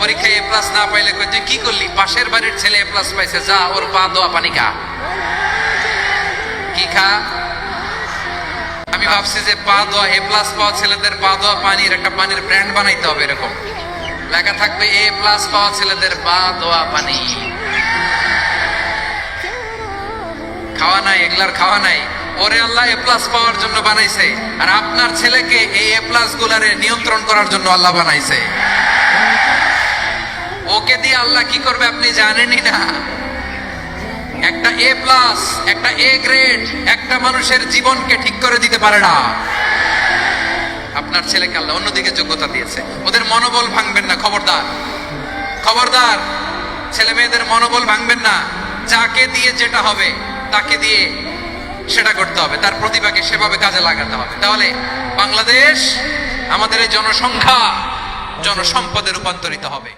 পরীক্ষায় এ প্লাস না পাইলে কই তুই কি করলি? পাশের বাড়ির ছেলে এ প্লাস পাইছে, যা ওর পা দোয়া পানি খা। কি খা? আমি ভাবছি যে পা দোয়া এ প্লাস পাওয়া ছেলেদের পা দোয়া পানির একটা পানির ব্র্যান্ড বানাইতে হবে, এরকম লেখা থাকবে এ প্লাস পাওয়া ছেলেদের পা দোয়া পানি। খাওয়া নাই, এগুলার খাওয়া নাই। ওরে আল্লাহ এ প্লাস পাওয়ার জন্য বানাইছে, আর আপনার ছেলেকে এই এ প্লাস গুলারে নিয়ন্ত্রণ করার জন্য আল্লাহ বানাইছে। ওকে দিয়ে আল্লাহ কি করবে আপনি জানেনই না। একটা এ প্লাস, একটা এ গ্রেড একটা মানুষের জীবনকে ঠিক করে দিতে পারে না। আপনার ছেলেকে আল্লাহ অন্যদিকে যোগ্যতা দিয়েছে। ওদের মনোবল ভাঙবেন না, খবরদার খবরদার। ছেলে মেয়েদের মনোবল ভাঙবেন না। যাকে দিয়ে যেটা হবে তাকে দিয়ে সেটা করতে হবে, তার প্রতিভাকে সেভাবে কাজে লাগাতে হবে। তাহলে বাংলাদেশ আমাদের এই জনসংখ্যা জনসম্পদে রূপান্তরিত হবে।